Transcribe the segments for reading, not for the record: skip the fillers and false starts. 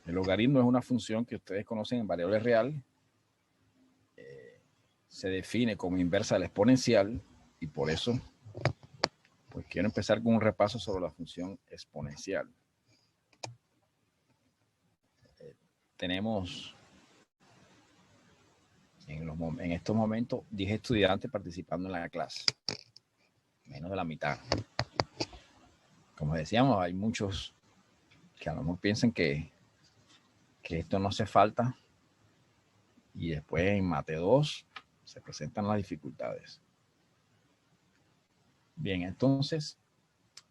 El logaritmo es una función que ustedes conocen en variable real. Se define como inversa de la exponencial y por eso pues quiero empezar con un repaso sobre la función exponencial. Tenemos en estos momentos 10 estudiantes participando en la clase, menos de la mitad. Como decíamos, hay muchos que a lo mejor piensan que esto no hace falta y después en Mate 2 se presentan las dificultades. Bien, entonces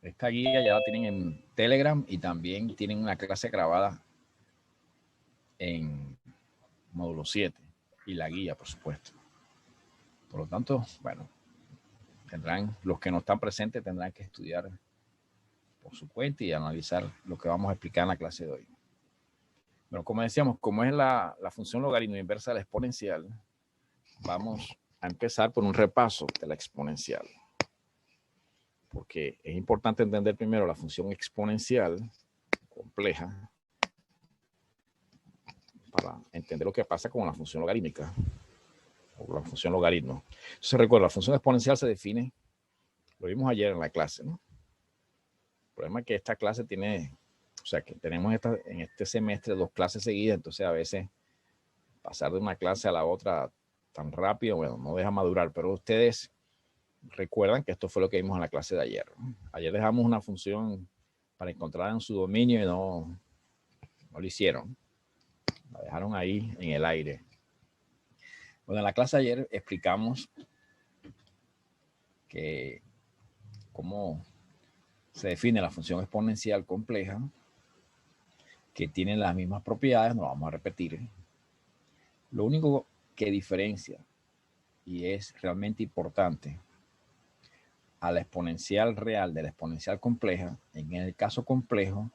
esta guía ya la tienen en Telegram y también tienen una clase grabada en módulo 7 y la guía, por supuesto. Por lo tanto, bueno, los que no están presentes tendrán que estudiar por su cuenta y analizar lo que vamos a explicar en la clase de hoy. Bueno, como decíamos, como es la función logaritmo inversa de la exponencial, vamos a empezar por un repaso de la exponencial. Porque es importante entender primero la función exponencial compleja para entender lo que pasa con la función logarítmica o la función logaritmo. Entonces recuerda, la función exponencial se define, lo vimos ayer en la clase, ¿no? El problema es que esta clase tiene, o sea, que tenemos en este semestre 2 clases seguidas, entonces a veces pasar de una clase a la otra tan rápido, bueno, no deja madurar, pero ustedes recuerdan que esto fue lo que vimos en la clase de ayer. Ayer dejamos una función para encontrar en su dominio y no lo hicieron. La dejaron ahí en el aire. Bueno, en la clase de ayer explicamos que cómo se define la función exponencial compleja, que tiene las mismas propiedades, no lo vamos a repetir. Lo único que diferencia, y es realmente importante, a la exponencial real de la exponencial compleja, en el caso complejo,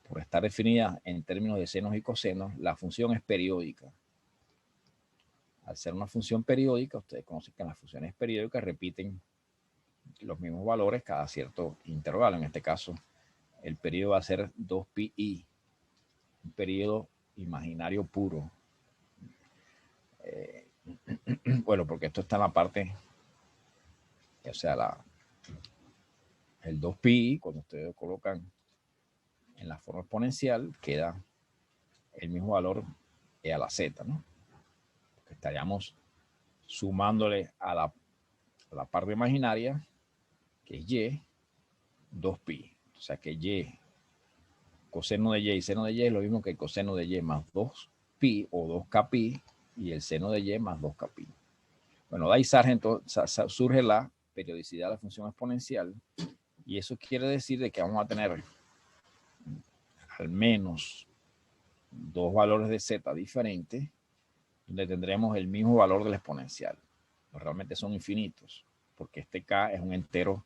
por estar definida en términos de senos y cosenos, la función es periódica. Al ser una función periódica, ustedes conocen que las funciones periódicas repiten los mismos valores cada cierto intervalo. En este caso, el periodo va a ser 2pi, un periodo imaginario puro. Bueno, porque esto está en la parte, o sea, el 2pi, cuando ustedes lo colocan en la forma exponencial, queda el mismo valor a la z, ¿no? Porque estaríamos sumándole a la parte imaginaria, que es y, 2pi. O sea que y, coseno de y y seno de y es lo mismo que el coseno de y más 2pi o 2kpi y el seno de y más 2kpi. Bueno, de ahí surge la periodicidad de la función exponencial y eso quiere decir de que vamos a tener al menos 2 valores de z diferentes donde tendremos el mismo valor de la exponencial. Pues realmente son infinitos porque este k es un entero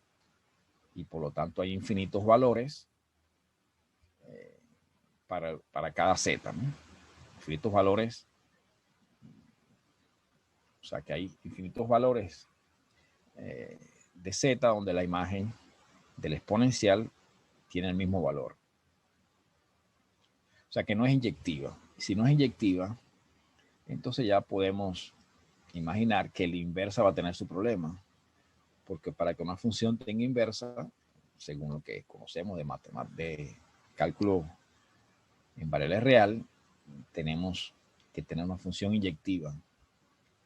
y por lo tanto hay infinitos valores para cada z, ¿no? Infinitos valores, o sea que hay infinitos valores de z donde la imagen del exponencial tiene el mismo valor. O sea que no es inyectiva. Si no es inyectiva, entonces ya podemos imaginar que la inversa va a tener su problema. Porque para que una función tenga inversa, según lo que conocemos de cálculo en variable real, tenemos que tener una función inyectiva.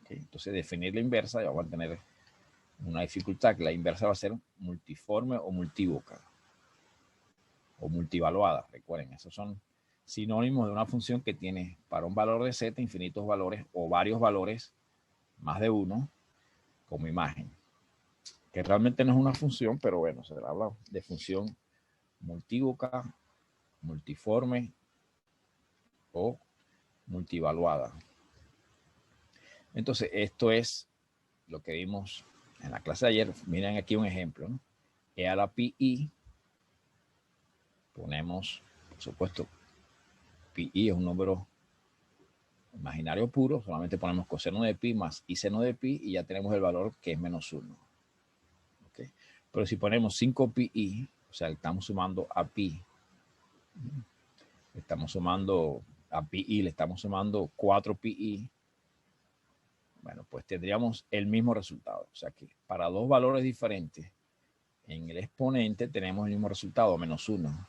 ¿Okay? Entonces, definir la inversa, ya vamos a tener una dificultad, que la inversa va a ser multiforme o multívoca o multivaluada. Recuerden, esos son sinónimos de una función que tiene para un valor de z infinitos valores o varios valores, más de uno, como imagen. Que realmente no es una función, pero bueno, se habla de función multívoca, multiforme o multivaluada. Entonces, esto es lo que vimos en la clase de ayer. Miren aquí un ejemplo, ¿no? E a la pi, ponemos, por supuesto, pi es un número imaginario puro, solamente ponemos coseno de pi más y seno de pi y ya tenemos el valor que es menos 1. ¿Okay? Pero si ponemos 5pi, o sea, estamos sumando a pi, estamos sumando a pi, le estamos sumando 4 pi, bueno, pues tendríamos el mismo resultado. O sea que para dos valores diferentes en el exponente tenemos el mismo resultado, -1.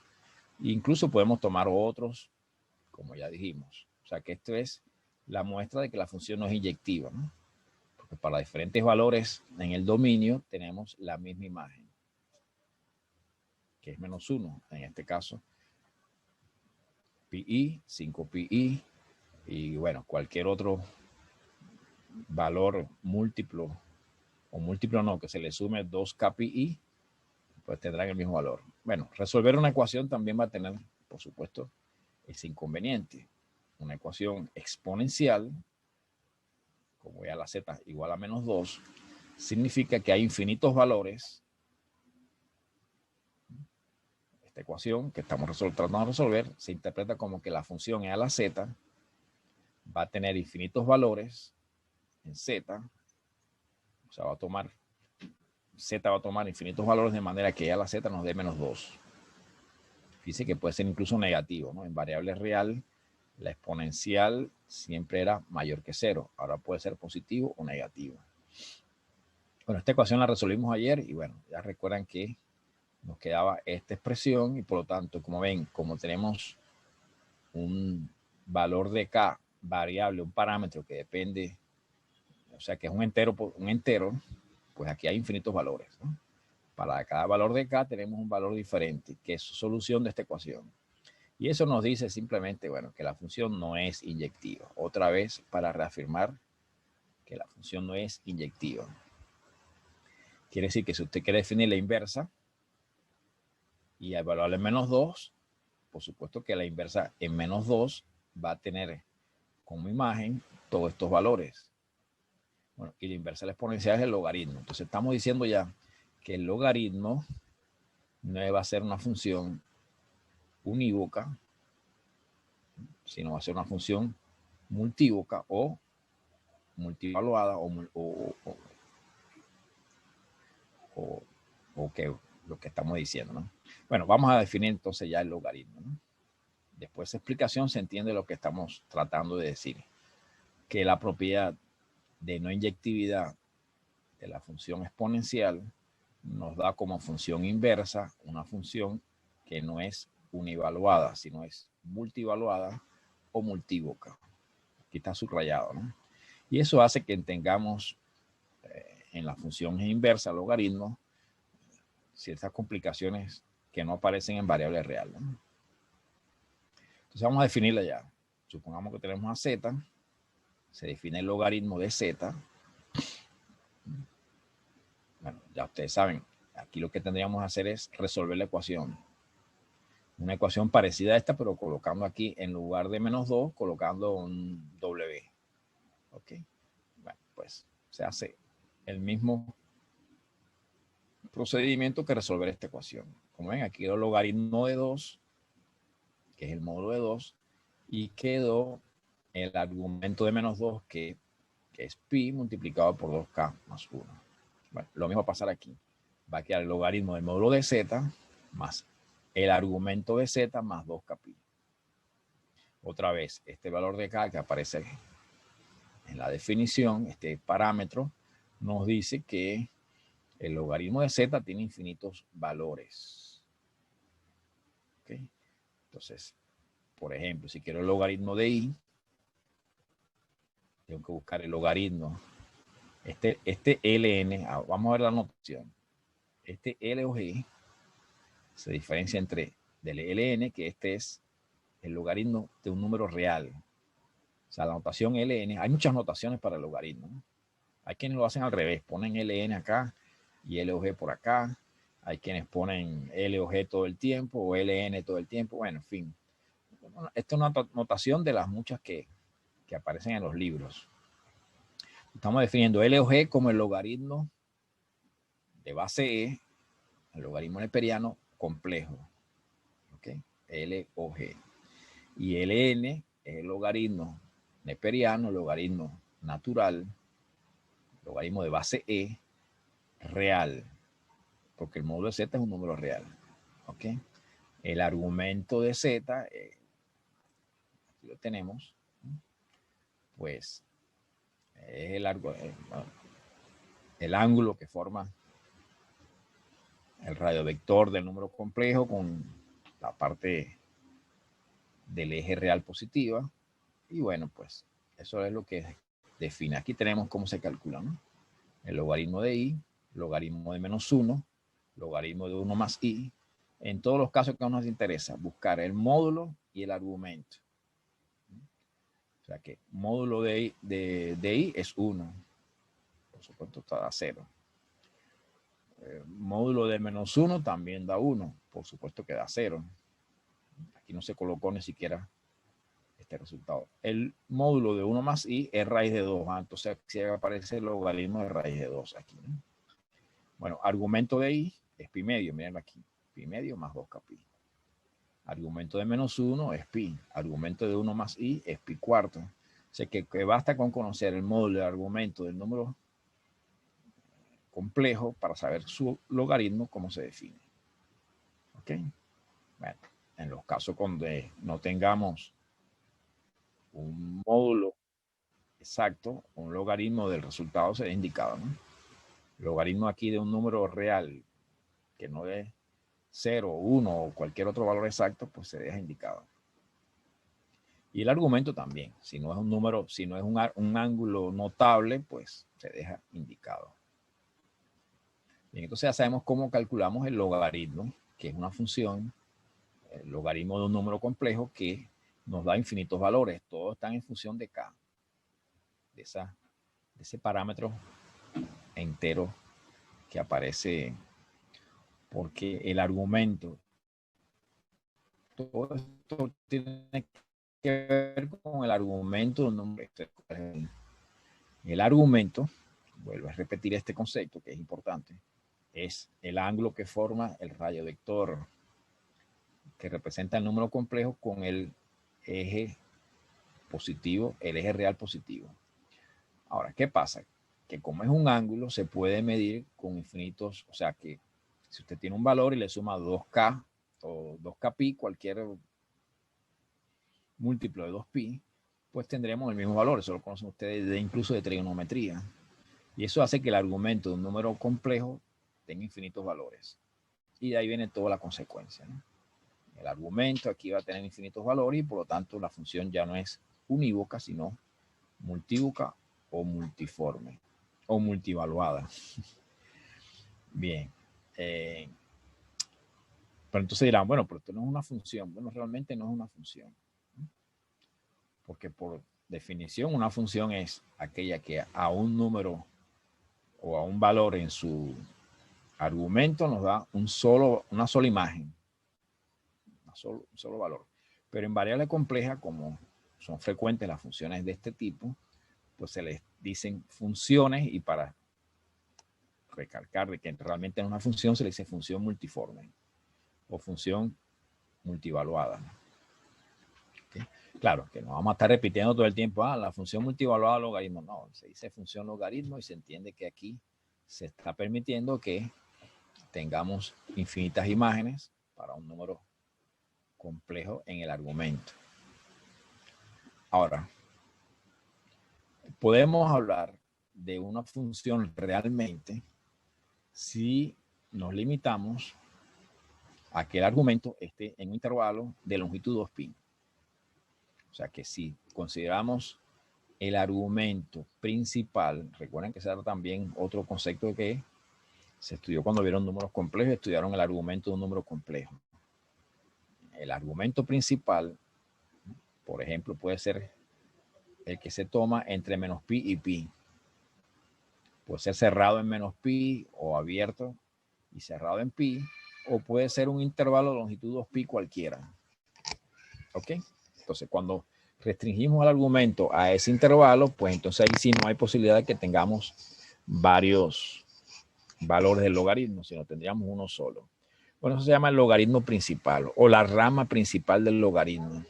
Incluso podemos tomar otros, como ya dijimos. O sea que esto es la muestra de que la función no es inyectiva, ¿no? Porque para diferentes valores en el dominio tenemos la misma imagen, que es -1. En este caso, pi, 5 pi, y bueno, cualquier otro valor múltiplo, o múltiplo no, que se le sume 2k pi, pues tendrán el mismo valor. Bueno, resolver una ecuación también va a tener, por supuesto, ese inconveniente. Una ecuación exponencial, como ya la z igual a -2, significa que hay infinitos valores. Esta ecuación que estamos tratando de resolver se interpreta como que la función e a la z va a tener infinitos valores en z, o sea, z va a tomar infinitos valores de manera que e a la z nos dé -2. Fíjense que puede ser incluso negativo, ¿no? En variable real, la exponencial siempre era mayor que 0. Ahora puede ser positivo o negativo. Bueno, esta ecuación la resolvimos ayer y bueno, ya recuerdan que nos quedaba esta expresión y por lo tanto, como ven, como tenemos un valor de k variable, un parámetro que depende, o sea que es un entero, pues aquí hay infinitos valores, ¿no? Para cada valor de k tenemos un valor diferente, que es solución de esta ecuación. Y eso nos dice simplemente, bueno, que la función no es inyectiva. Otra vez para reafirmar que la función no es inyectiva. Quiere decir que si usted quiere definir la inversa y evaluarla en -2, por supuesto que la inversa en -2 va a tener como imagen todos estos valores. Bueno, y la inversa de la exponencial es el logaritmo. Entonces estamos diciendo ya que el logaritmo no va a ser una función unívoca, sino va a ser una función multívoca o multivaluada o que lo que estamos diciendo, ¿no? Bueno, vamos a definir entonces ya el logaritmo, ¿no? Después de esa explicación se entiende lo que estamos tratando de decir, que la propiedad de no inyectividad de la función exponencial nos da como función inversa una función que no es univaluada, sino es multivaluada o multívoca. Aquí está subrayado, ¿no? Y eso hace que tengamos en la función inversa, logaritmo, ciertas complicaciones que no aparecen en variable real, ¿no? Entonces vamos a definirla ya. Supongamos que tenemos a z, se define el logaritmo de z. Bueno, ya ustedes saben, aquí lo que tendríamos que hacer es resolver la ecuación. Una ecuación parecida a esta, pero colocando aquí en lugar de -2, colocando un W. ¿Ok? Bueno, pues se hace el mismo procedimiento que resolver esta ecuación. Como ven, aquí quedó el logaritmo de 2, que es el módulo de 2, y quedó el argumento de -2, que es pi multiplicado por 2k más 1. Bueno, lo mismo va a pasar aquí. Va a quedar el logaritmo del módulo de z más el argumento de z más 2k pi. Otra vez, este valor de k que aparece en la definición, este parámetro, nos dice que el logaritmo de z tiene infinitos valores. ¿Okay? Entonces, por ejemplo, si quiero el logaritmo de i, tengo que buscar el logaritmo. Este ln, vamos a ver la notación. Este L o G se diferencia entre del ln, que este es el logaritmo de un número real. O sea, la notación ln, hay muchas notaciones para el logaritmo, ¿no? Hay quienes lo hacen al revés, ponen ln acá y L o G por acá. Hay quienes ponen L o G todo el tiempo o ln todo el tiempo. Bueno, en fin. Esta es una notación de las muchas que aparecen en los libros. Estamos definiendo L o G como el logaritmo de base E, el logaritmo neperiano complejo. ¿Okay? L o G. Y Ln es el logaritmo neperiano, el logaritmo natural, el logaritmo de base E real, porque el módulo de z es un número real. ¿Okay? El argumento de z si lo tenemos, pues es el ángulo que forma el radiovector del número complejo con la parte del eje real positiva. Y bueno, pues eso es lo que define. Aquí tenemos cómo se calcula, ¿no? El logaritmo de i, logaritmo de menos 1, logaritmo de 1 más i. En todos los casos que nos interesa, buscar el módulo y el argumento. O sea que módulo de i es 1. Por supuesto está a 0. Módulo de menos 1 también da 1. Por supuesto que da 0. Aquí no se colocó ni siquiera este resultado. El módulo de 1 más i es raíz de 2. Entonces aquí aparece el logaritmo de raíz de 2 aquí, ¿no? Bueno, argumento de i es pi medio. Miren aquí. Pi medio más 2k pi. Argumento de menos 1 es pi. Argumento de 1 más i es pi cuarto. O sea que basta con conocer el módulo de argumento del número complejo para saber su logaritmo, cómo se define. ¿Ok? Bueno, en los casos donde no tengamos un módulo exacto, un logaritmo del resultado será indicado, ¿no? Logaritmo aquí de un número real que no es 0, 1 o cualquier otro valor exacto, pues se deja indicado. Y el argumento también, si no es un número, si no es un ángulo notable, pues se deja indicado. Bien, entonces ya sabemos cómo calculamos el logaritmo, que es una función, el logaritmo de un número complejo que nos da infinitos valores. Todos están en función de k, de ese parámetro entero que aparece, porque el argumento, todo esto tiene que ver con el argumento de un número. El argumento, vuelvo a repetir este concepto que es importante, es el ángulo que forma el radiovector que representa el número complejo con el eje positivo, el eje real positivo. Ahora, ¿qué pasa? Que como es un ángulo, se puede medir con infinitos, o sea que si usted tiene un valor y le suma 2k o 2k pi, cualquier múltiplo de 2pi, pues tendremos el mismo valor. Eso lo conocen ustedes incluso de trigonometría. Y eso hace que el argumento de un número complejo tenga infinitos valores. Y de ahí viene toda la consecuencia, ¿no? El argumento aquí va a tener infinitos valores y por lo tanto la función ya no es unívoca, sino multívoca o multiforme o multivaluada. Bien. Pero entonces dirán, bueno, pero esto no es una función. Bueno, realmente no es una función. Porque por definición una función es aquella que a un número o a un valor en su argumento nos da una sola imagen, un solo valor. Pero en variables complejas, como son frecuentes las funciones de este tipo, pues se les dicen funciones, y para recalcar de que realmente es una función se le dice función multiforme o función multivaluada. ¿Okay? Claro, que no vamos a estar repitiendo todo el tiempo, la función multivaluada logaritmo. No, se dice función logaritmo y se entiende que aquí se está permitiendo que tengamos infinitas imágenes para un número complejo en el argumento. Ahora, podemos hablar de una función realmente si nos limitamos a que el argumento esté en un intervalo de longitud 2pi. O sea que si consideramos el argumento principal, recuerden que ese era también otro concepto que se estudió cuando vieron números complejos, estudiaron el argumento de un número complejo. El argumento principal, por ejemplo, puede ser el que se toma entre menos pi y pi. Puede ser cerrado en menos pi o abierto y cerrado en pi, o puede ser un intervalo de longitud 2pi cualquiera. ¿Ok? Entonces, cuando restringimos el argumento a ese intervalo, pues entonces ahí sí no hay posibilidad de que tengamos varios valores del logaritmo, sino tendríamos uno solo. Bueno, eso se llama el logaritmo principal o la rama principal del logaritmo.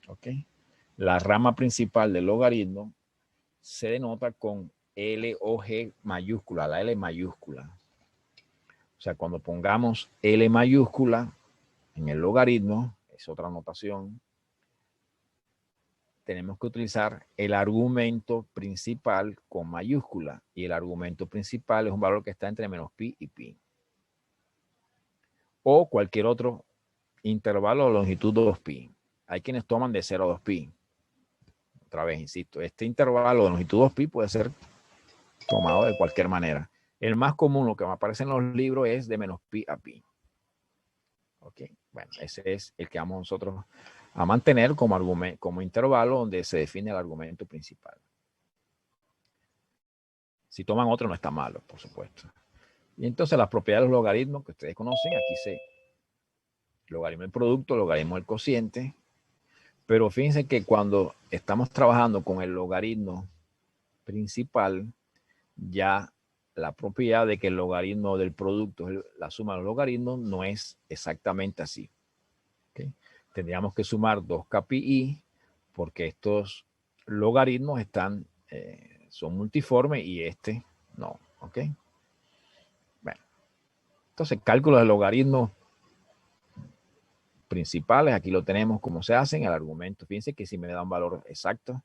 ¿Ok? La rama principal del logaritmo se denota con L o G mayúscula, la L mayúscula. O sea, cuando pongamos L mayúscula en el logaritmo, es otra notación, tenemos que utilizar el argumento principal con mayúscula. Y el argumento principal es un valor que está entre menos pi y pi. O cualquier otro intervalo de longitud 2pi. Hay quienes toman de 0 a 2pi. Otra vez, insisto, este intervalo de longitud 2pi puede ser tomado de cualquier manera. El más común, lo que me aparece en los libros, es de menos pi a pi. Ok, bueno, ese es el que vamos nosotros a mantener como, como intervalo donde se define el argumento principal. Si toman otro no está malo, por supuesto. Y entonces las propiedades de los logaritmos que ustedes conocen, aquí se logaritmo del producto, logaritmo del cociente, pero fíjense que cuando estamos trabajando con el logaritmo principal, ya la propiedad de que el logaritmo del producto es la suma de los logaritmos no es exactamente así. ¿Okay? Tendríamos que sumar 2k pi i porque estos logaritmos están, son multiformes y este no. ¿Ok? Bueno, entonces cálculos de logaritmos principales, aquí lo tenemos como se hacen, el argumento. Fíjense que si me da un valor exacto,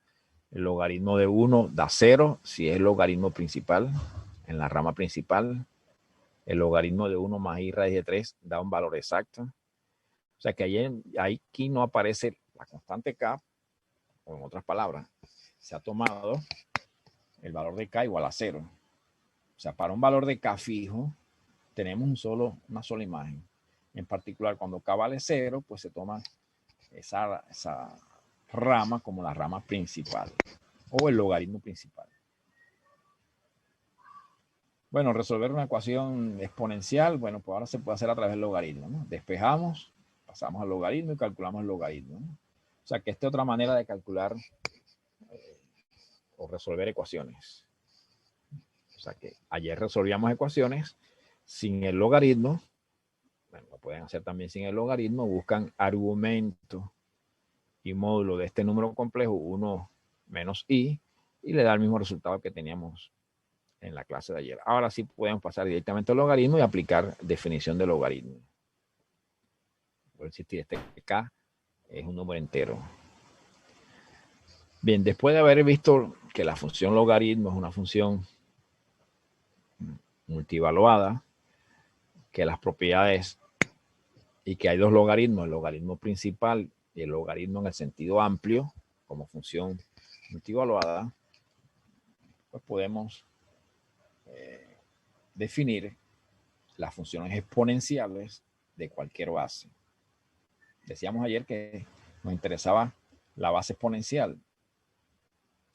el logaritmo de 1 da 0 si es el logaritmo principal en la rama principal. El logaritmo de 1 más i raíz de 3 da un valor exacto. O sea que aquí no aparece la constante k, o en otras palabras, se ha tomado el valor de k igual a 0. O sea, para un valor de k fijo, tenemos una sola imagen. En particular, cuando k vale 0, pues se toma esa rama como la rama principal o el logaritmo principal. Bueno, resolver una ecuación exponencial, bueno, pues ahora se puede hacer a través del logaritmo, ¿no? Despejamos, pasamos al logaritmo y calculamos el logaritmo, ¿no? O sea que esta es otra manera de calcular o resolver ecuaciones. O sea que ayer resolvíamos ecuaciones sin el logaritmo. Bueno, lo pueden hacer también sin el logaritmo. Buscan argumento y módulo de este número complejo, 1 menos i, y le da el mismo resultado que teníamos en la clase de ayer. Ahora sí podemos pasar directamente al logaritmo y aplicar definición de logaritmo. Por insistir, este k es un número entero. Bien, después de haber visto que la función logaritmo es una función multivaluada, que las propiedades y que hay dos logaritmos, el logaritmo principal y el logaritmo en el sentido amplio, como función multivaluada, pues podemos definir las funciones exponenciales de cualquier base. Decíamos ayer que nos interesaba la base exponencial.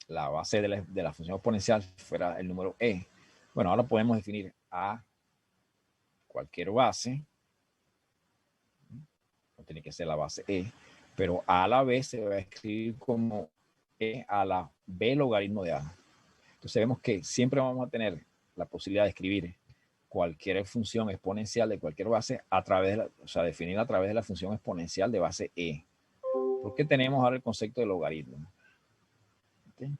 La base de la función exponencial fuera el número e. Bueno, ahora podemos definir a cualquier base. No tiene que ser la base e, pero a la b se va a escribir como e a la b logaritmo de a. Entonces vemos que siempre vamos a tener la posibilidad de escribir cualquier función exponencial de cualquier base a través de o sea, definir a través de la función exponencial de base e. ¿Por qué tenemos ahora el concepto de logaritmo? ¿Okay?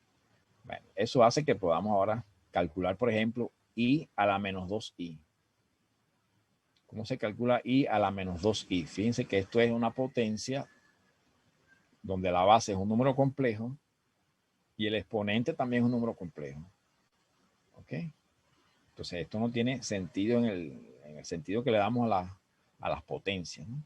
Bueno, eso hace que podamos ahora calcular, por ejemplo, i a la menos 2i. ¿Cómo se calcula i a la menos 2i? Fíjense que esto es una potencia donde la base es un número complejo y el exponente también es un número complejo. ¿Ok? Entonces esto no tiene sentido en el sentido que le damos a las potencias, ¿no?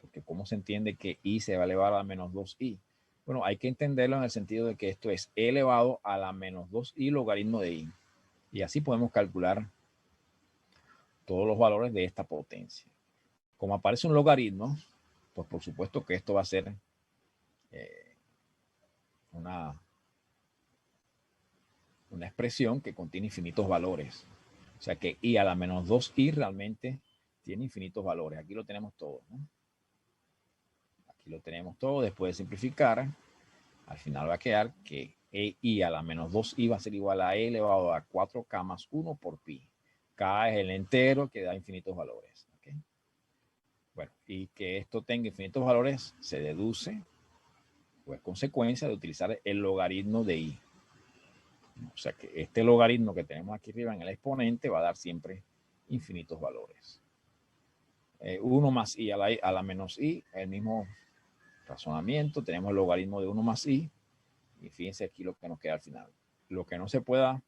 Porque ¿cómo se entiende que i se va a elevar a la menos 2i? Bueno, hay que entenderlo en el sentido de que esto es e elevado a la menos 2i logaritmo de i. Y así podemos calcular todos los valores de esta potencia. Como aparece un logaritmo, pues por supuesto que esto va a ser una expresión que contiene infinitos valores. O sea que i a la menos 2i realmente tiene infinitos valores. Aquí lo tenemos todo, ¿no? Aquí lo tenemos todo. Después de simplificar, al final va a quedar que i a la menos 2i va a ser igual a e elevado a 4k más 1 por pi. K es el entero que da infinitos valores. ¿Okay? Bueno, y que esto tenga infinitos valores se deduce o es consecuencia de utilizar el logaritmo de i. O sea que este logaritmo que tenemos aquí arriba en el exponente va a dar siempre infinitos valores. 1 más i a la menos i, el mismo razonamiento. Tenemos el logaritmo de 1 más i, Y fíjense aquí lo que nos queda al final. Lo que no se pueda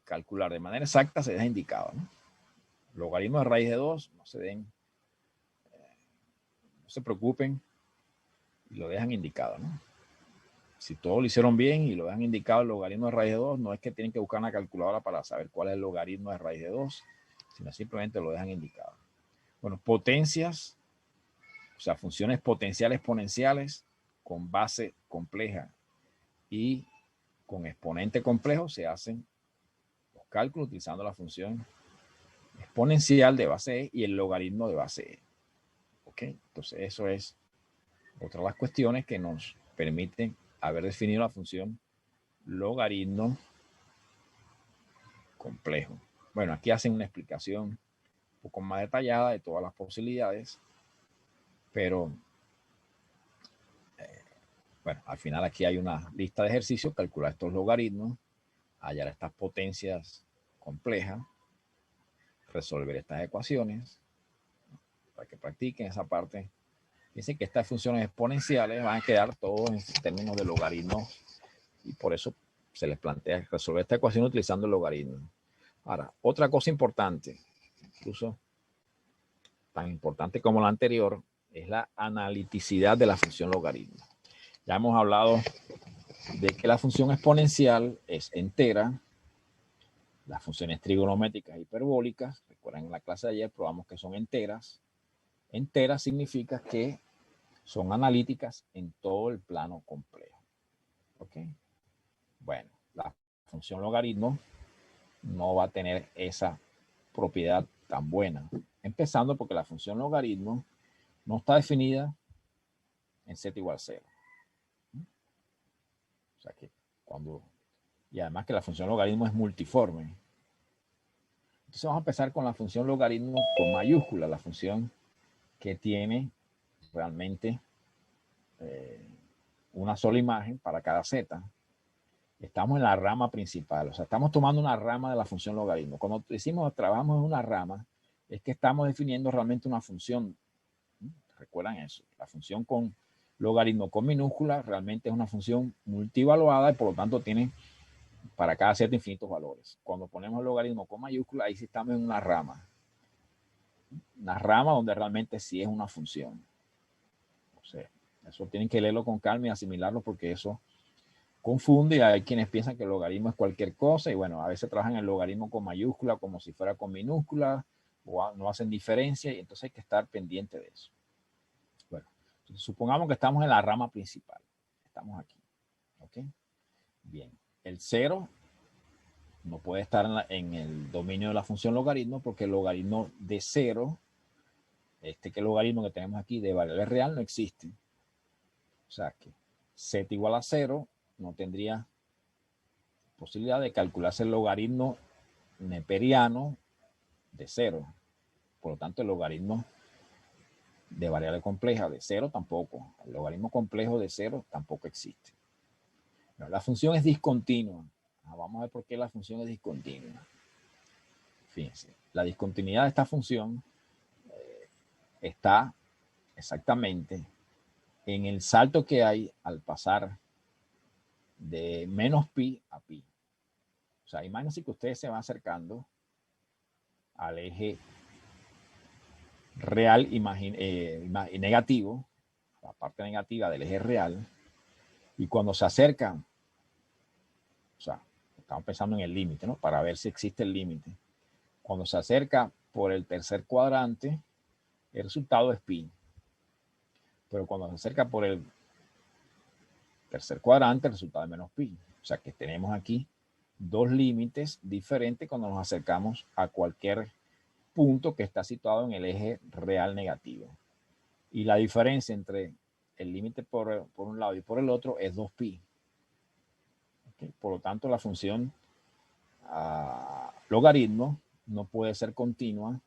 calcular de manera exacta se deja indicado, ¿no? Logaritmo de raíz de 2, no se preocupen y lo dejan indicado, ¿no? Si todo lo hicieron bien y lo dejan indicado el logaritmo de raíz de 2, no es que tienen que buscar una calculadora para saber cuál es el logaritmo de raíz de 2, sino simplemente lo dejan indicado. Bueno, potencias, o sea, funciones potenciales exponenciales con base compleja y con exponente complejo se hacen los cálculos utilizando la función exponencial de base E y el logaritmo de base E. ¿Ok? Entonces eso es otra de las cuestiones que nos permiten haber definido la función logaritmo complejo. Bueno, aquí hacen una explicación un poco más detallada de todas las posibilidades, pero bueno, al final aquí hay una lista de ejercicios, calcular estos logaritmos, hallar estas potencias complejas, resolver estas ecuaciones, para que practiquen esa parte. Dicen que estas funciones exponenciales van a quedar todo en términos de logaritmos y por eso se les plantea resolver esta ecuación utilizando el logaritmo. Ahora, otra cosa importante, incluso tan importante como la anterior, es la analiticidad de la función logaritmo. Ya hemos hablado de que la función exponencial es entera, las funciones trigonométricas hiperbólicas, recuerden en la clase de ayer probamos que son enteras. Enteras significa que son analíticas en todo el plano complejo. ¿Ok? Bueno, la función logaritmo no va a tener esa propiedad tan buena. Empezando porque la función logaritmo no está definida en z igual a 0. O sea que cuando... Y además que la función logaritmo es multiforme. Entonces vamos a empezar con la función logaritmo con mayúscula, la función que tiene realmente una sola imagen para cada z. Estamos en la rama principal, o sea, estamos tomando una rama de la función logaritmo. Cuando decimos trabajamos en una rama, es que estamos definiendo realmente una función. Recuerdan eso, la función con logaritmo con minúscula realmente es una función multivaluada y por lo tanto tiene para cada z infinitos valores. Cuando ponemos el logaritmo con mayúscula, ahí sí estamos en una rama donde realmente sí es una función. O sea, eso tienen que leerlo con calma y asimilarlo porque eso confunde y hay quienes piensan que el logaritmo es cualquier cosa y bueno, a veces trabajan el logaritmo con mayúscula como si fuera con minúscula o no hacen diferencia y entonces hay que estar pendiente de eso. Bueno, entonces, supongamos que estamos en la rama principal. Estamos aquí. ¿Ok? Bien. El 0 no puede estar en el dominio de la función logaritmo porque el logaritmo de 0, que el logaritmo que tenemos aquí de variable real no existe. O sea que z igual a 0 no tendría posibilidad de calcularse el logaritmo neperiano de 0. Por lo tanto, el logaritmo de variable compleja de 0 tampoco. El logaritmo complejo de 0 tampoco existe. No, la función es discontinua. Vamos a ver por qué la función es discontinua. Fíjense, la discontinuidad de esta función está exactamente en el salto que hay al pasar de menos pi a pi. O sea, imagínense que ustedes se van acercando al eje real negativo, la parte negativa del eje real, y cuando se acercan, o sea, estamos pensando en el límite, ¿no? Para ver si existe el límite. Cuando se acerca por el tercer cuadrante, el resultado es pi. Pero cuando se acerca por el tercer cuadrante, el resultado es menos pi. O sea que tenemos aquí dos límites diferentes cuando nos acercamos a cualquier punto que está situado en el eje real negativo. Y la diferencia entre el límite por un lado y por el otro es 2pi. ¿Okay? Por lo tanto, la función logaritmo no puede ser continua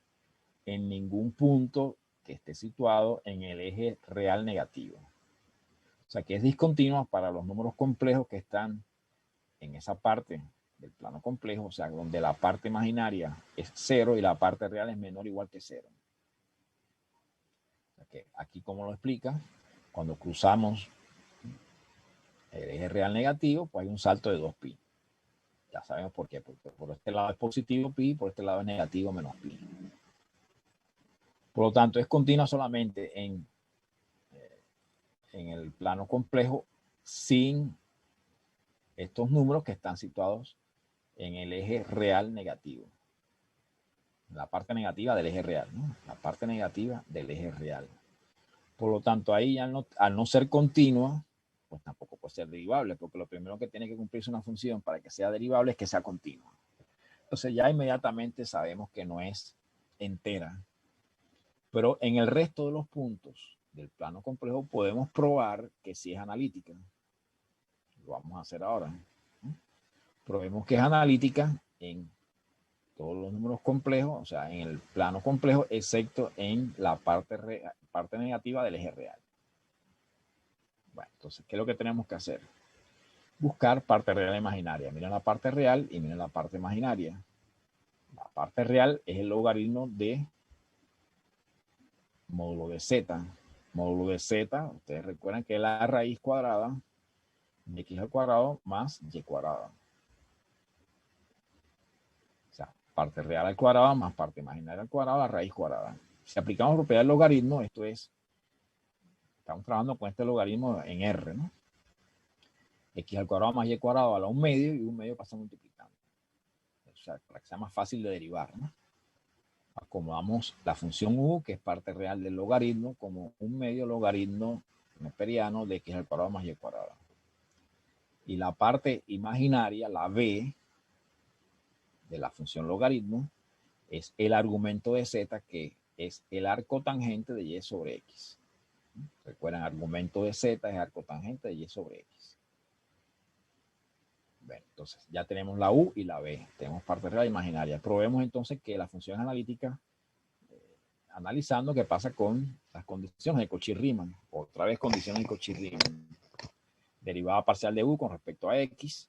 en ningún punto que esté situado en el eje real negativo. O sea que es discontinua para los números complejos que están en esa parte del plano complejo, o sea, donde la parte imaginaria es 0 y la parte real es menor o igual que 0. O sea que aquí, como lo explica, cuando cruzamos el eje real negativo, pues hay un salto de 2pi. Ya sabemos por qué, porque por este lado es positivo pi, por este lado es negativo menos pi. Por lo tanto, es continua solamente en el plano complejo sin estos números que están situados en el eje real negativo. La parte negativa del eje real, ¿no? La parte negativa del eje real. Por lo tanto, ahí al no ser continua, pues tampoco puede ser derivable, porque lo primero que tiene que cumplirse una función para que sea derivable es que sea continua. Entonces ya inmediatamente sabemos que no es entera. Pero en el resto de los puntos del plano complejo podemos probar que sí es analítica. Lo vamos a hacer ahora. Probemos que es analítica en todos los números complejos, o sea, en el plano complejo, excepto en la parte negativa del eje real. Bueno, entonces, ¿qué es lo que tenemos que hacer? Buscar parte real e imaginaria. Miren la parte real y miren la parte imaginaria. La parte real es el logaritmo de módulo de z. Módulo de z, ustedes recuerdan que es la raíz cuadrada de x al cuadrado más y cuadrada. O sea, parte real al cuadrado más parte imaginaria al cuadrado, la raíz cuadrada. Si aplicamos propiedad del logaritmo, esto es, estamos trabajando con este logaritmo en R, ¿no? X al cuadrado más y cuadrado a la 1/2 y 1/2 pasa multiplicando. O sea, para que sea más fácil de derivar, ¿no? Acomodamos la función u, que es parte real del logaritmo, como 1/2 logaritmo neperiano de x al cuadrado más y cuadrado. Y la parte imaginaria, la b, de la función logaritmo, es el argumento de z, que es el arco tangente de y sobre x. Recuerden, argumento de z es arco tangente de y sobre x. Bueno, entonces ya tenemos la u y la b. Tenemos parte real e imaginaria. Probemos entonces que la función analítica, analizando qué pasa con las condiciones de Cauchy-Riemann. Otra vez condiciones de Cauchy-Riemann. Derivada parcial de u con respecto a x.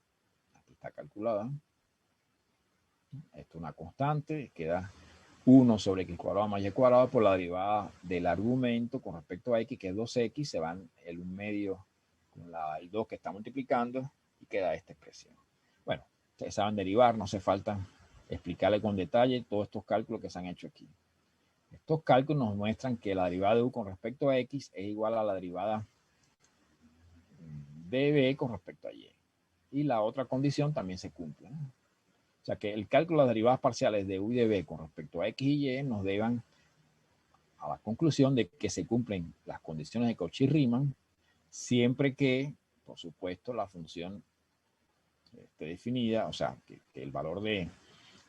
Aquí está calculada. Esto es una constante. Queda 1 sobre x cuadrado más y cuadrado por la derivada del argumento con respecto a x, que es 2x. Se van el 1/2 con el 2 que está multiplicando y queda esta expresión. Bueno, ustedes saben derivar, no hace falta explicarle con detalle todos estos cálculos que se han hecho aquí. Estos cálculos nos muestran que la derivada de u con respecto a x es igual a la derivada de b con respecto a y. Y la otra condición también se cumple, ¿no? O sea que el cálculo de las derivadas parciales de u y de b con respecto a x y y nos llevan a la conclusión de que se cumplen las condiciones de Cauchy-Riemann siempre que, por supuesto, la función esté definida, o sea, que el valor de,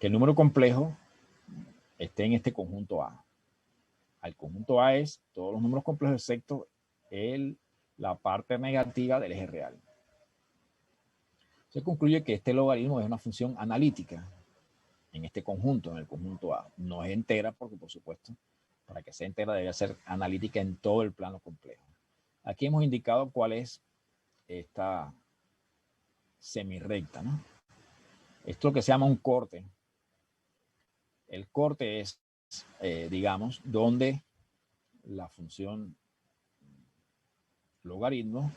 que el número complejo esté en este conjunto A. El conjunto A es todos los números complejos excepto la parte negativa del eje real. Se concluye que este logaritmo es una función analítica en este conjunto, en el conjunto A. No es entera porque, por supuesto, para que sea entera debe ser analítica en todo el plano complejo. Aquí hemos indicado cuál es esta semirrecta, ¿no? Esto es lo que se llama un corte. El corte es, digamos, donde la función logaritmo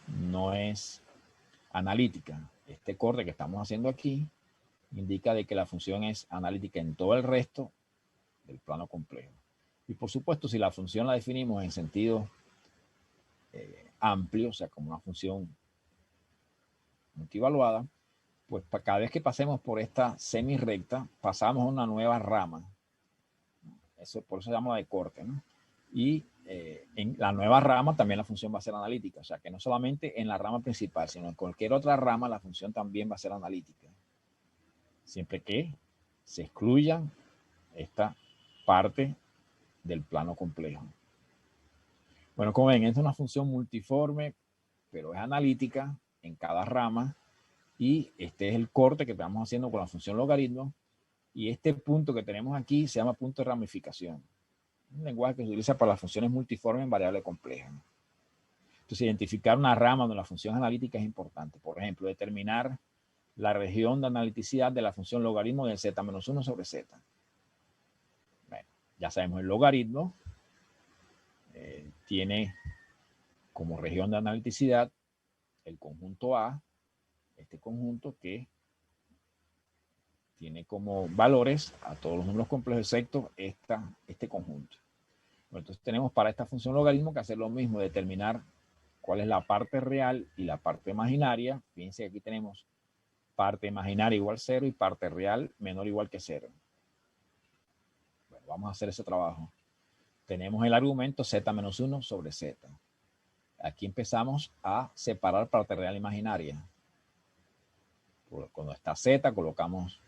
no es analítica. Este corte que estamos haciendo aquí indica de que la función es analítica en todo el resto del plano complejo. Y por supuesto, si la función la definimos en sentido amplio, o sea, como una función multivaluada, pues cada vez que pasemos por esta semirrecta, pasamos a una nueva rama. Eso, por eso se llama de corte, ¿no? Y en la nueva rama también la función va a ser analítica. O sea, que no solamente en la rama principal, sino en cualquier otra rama la función también va a ser analítica. Siempre que se excluya esta parte del plano complejo. Bueno, como ven, es una función multiforme, pero es analítica en cada rama. Y este es el corte que estamos haciendo con la función logaritmo. Y este punto que tenemos aquí se llama punto de ramificación. Un lenguaje que se utiliza para las funciones multiformes en variable compleja. Entonces, identificar una rama donde la función analítica es importante. Por ejemplo, determinar la región de analiticidad de la función logaritmo del z-1 sobre z. Bueno, ya sabemos el logaritmo tiene como región de analiticidad el conjunto A, este conjunto que tiene como valores a todos los números complejos excepto este conjunto. Bueno, entonces tenemos para esta función logaritmo que hacer lo mismo, determinar cuál es la parte real y la parte imaginaria. Fíjense que aquí tenemos parte imaginaria igual 0 y parte real menor o igual que 0. Bueno, vamos a hacer ese trabajo. Tenemos el argumento z menos 1 sobre z. Aquí empezamos a separar parte real e imaginaria. Cuando está z, colocamos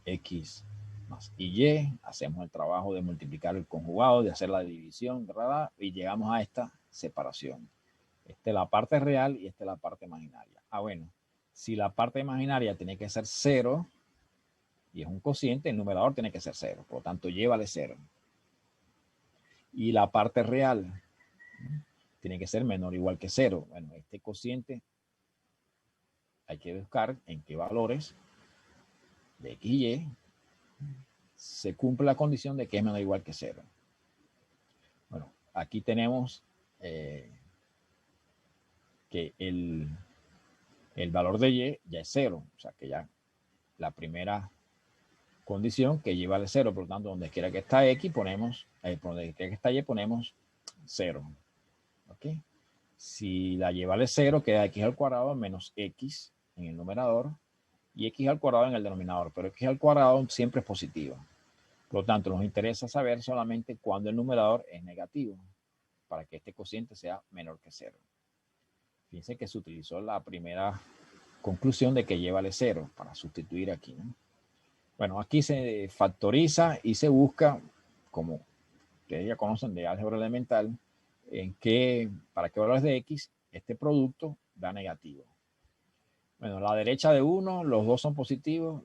x más y, hacemos el trabajo de multiplicar el conjugado, de hacer la división, ¿verdad? Y llegamos a esta separación. Esta es la parte real y esta es la parte imaginaria. Bueno, si la parte imaginaria tiene que ser 0 y es un cociente, el numerador tiene que ser 0. Por lo tanto, y vale 0. Y la parte real tiene que ser menor o igual que 0. Bueno, este cociente hay que buscar en qué valores de x y y se cumple la condición de que es menor o igual que 0. Bueno, aquí tenemos que el valor de y ya es 0. O sea que ya la primera condición que y vale 0. Por lo tanto, donde quiera que está x, ponemos, donde quiera que está y, ponemos 0. ¿Ok? Si la y vale 0, queda x al cuadrado menos x en el numerador y x al cuadrado en el denominador. Pero x al cuadrado siempre es positivo. Por lo tanto, nos interesa saber solamente cuando el numerador es negativo para que este cociente sea menor que 0. Fíjense que se utilizó la primera conclusión de que y vale 0 para sustituir aquí, ¿no? Bueno, aquí se factoriza y se busca, como ustedes ya conocen de álgebra elemental, para qué valores de x este producto da negativo. Bueno, a la derecha de 1, los dos son positivos,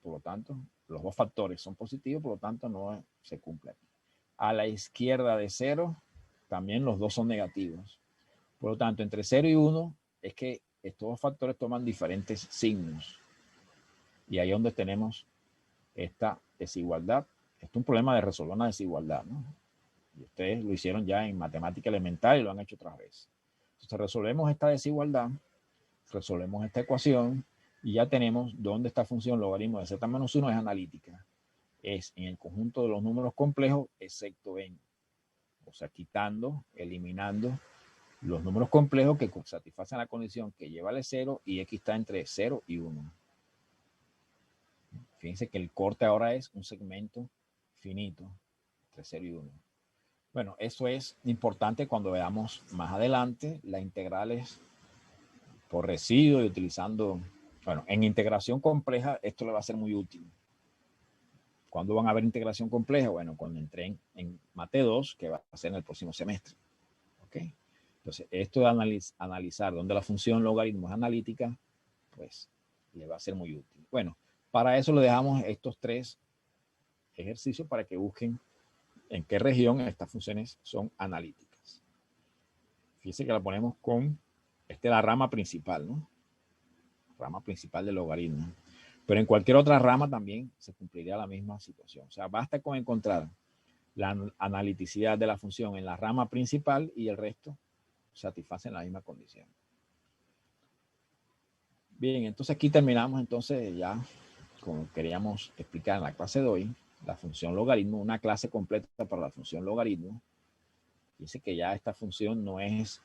por lo tanto, los dos factores son positivos, por lo tanto, no se cumple. A la izquierda de 0, también los dos son negativos. Por lo tanto, entre 0 y 1 es que estos dos factores toman diferentes signos. Y ahí es donde tenemos esta desigualdad. Esto es un problema de resolver una desigualdad, ¿no? Y ustedes lo hicieron ya en matemática elemental y lo han hecho otra vez. Entonces resolvemos esta desigualdad, resolvemos esta ecuación y ya tenemos dónde esta función logaritmo de z menos 1 es analítica. Es en el conjunto de los números complejos, excepto en, o sea, quitando, eliminando los números complejos que satisfacen la condición que y vale 0 y x está entre 0 y 1. Fíjense que el corte ahora es un segmento finito entre 0 y 1. Bueno, eso es importante cuando veamos más adelante las integrales por residuo y utilizando, bueno, en integración compleja esto le va a ser muy útil. ¿Cuándo van a ver integración compleja? Bueno, cuando entren en Mate 2, que va a ser en el próximo semestre. ¿Ok? Entonces, esto de analizar dónde la función logaritmo es analítica, pues le va a ser muy útil. Bueno, para eso le dejamos estos 3 ejercicios para que busquen en qué región estas funciones son analíticas. Fíjense que la ponemos con, esta es la rama principal, ¿no? Rama principal del logaritmo. Pero en cualquier otra rama también se cumpliría la misma situación. O sea, basta con encontrar la analiticidad de la función en la rama principal y el resto satisfacen la misma condición. Bien, entonces aquí terminamos entonces ya, como queríamos explicar en la clase de hoy, la función logaritmo, una clase completa para la función logaritmo. Dice que ya esta función no es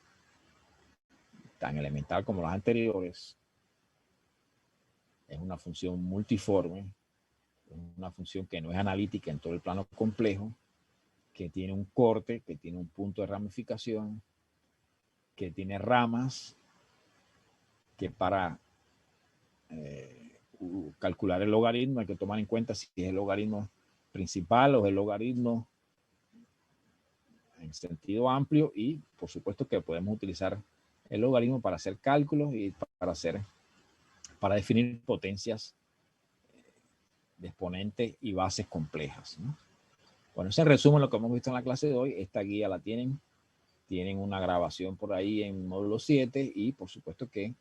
tan elemental como las anteriores. Es una función multiforme, una función que no es analítica en todo el plano complejo, que tiene un corte, que tiene un punto de ramificación, que tiene ramas, que para calcular el logaritmo hay que tomar en cuenta si es el logaritmo principal o el logaritmo en sentido amplio, y por supuesto que podemos utilizar el logaritmo para hacer cálculos y para definir potencias de exponentes y bases complejas, ¿no? Bueno, ese resumen lo que hemos visto en la clase de hoy. Esta guía la tienen una grabación por ahí en módulo 7 y por supuesto que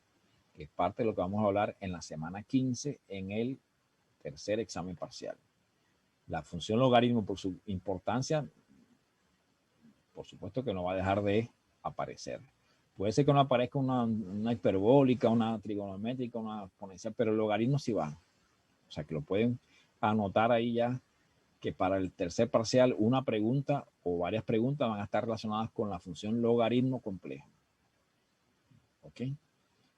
es parte de lo que vamos a hablar en la semana 15 en el tercer examen parcial. La función logaritmo, por su importancia, por supuesto que no va a dejar de aparecer. Puede ser que no aparezca una hiperbólica, una trigonométrica, una exponencial, pero el logaritmo sí va. O sea, que lo pueden anotar ahí ya, que para el tercer parcial una pregunta o varias preguntas van a estar relacionadas con la función logaritmo complejo. ¿Ok?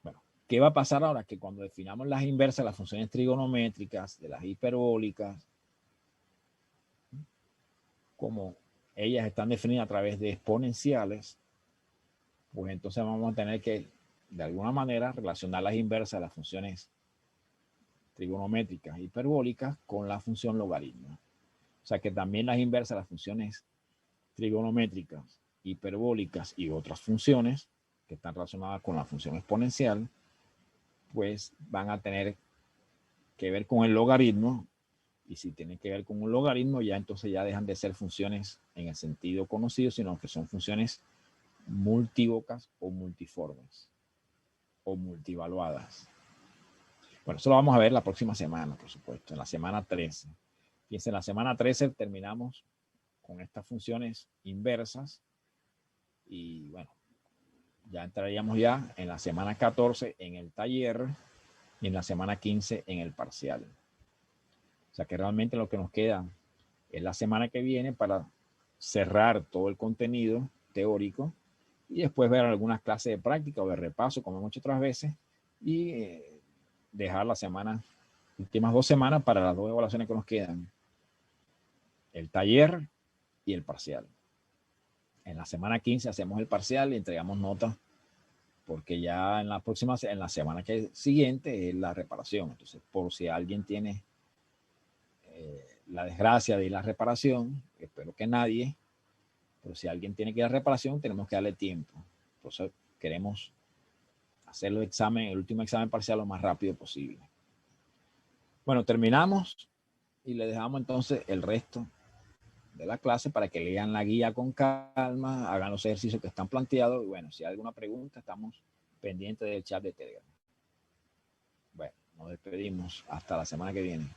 Bueno, ¿qué va a pasar ahora? Que cuando definamos las inversas, las funciones trigonométricas, de las hiperbólicas, como ellas están definidas a través de exponenciales, pues entonces vamos a tener que, de alguna manera, relacionar las inversas de las funciones trigonométricas hiperbólicas con la función logaritmo. O sea que también las inversas de las funciones trigonométricas, hiperbólicas y otras funciones que están relacionadas con la función exponencial, pues van a tener que ver con el logaritmo. Y si tienen que ver con un logaritmo, ya entonces ya dejan de ser funciones en el sentido conocido, sino que son funciones multívocas o multiformes o multivaluadas. Bueno, eso lo vamos a ver la próxima semana, por supuesto, en la semana 13. Fíjense, en la semana 13 terminamos con estas funciones inversas y bueno, ya entraríamos ya en la semana 14 en el taller y en la semana 15 en el parcial. O sea que realmente lo que nos queda es la semana que viene para cerrar todo el contenido teórico y después ver algunas clases de práctica o de repaso, como hemos hecho otras veces, y dejar la semana, últimas 2 semanas para las 2 evaluaciones que nos quedan, el taller y el parcial. En la semana 15 hacemos el parcial y entregamos notas, porque ya en la semana que siguiente es la reparación. Entonces, por si alguien tiene la desgracia de ir a la reparación, espero que nadie, pero si alguien tiene que ir a la reparación, tenemos que darle tiempo. Por eso queremos hacer el último examen parcial lo más rápido posible. Bueno, terminamos y le dejamos entonces el resto de la clase para que lean la guía con calma, hagan los ejercicios que están planteados y bueno, si hay alguna pregunta, estamos pendientes del chat de Telegram. Bueno, nos despedimos hasta la semana que viene.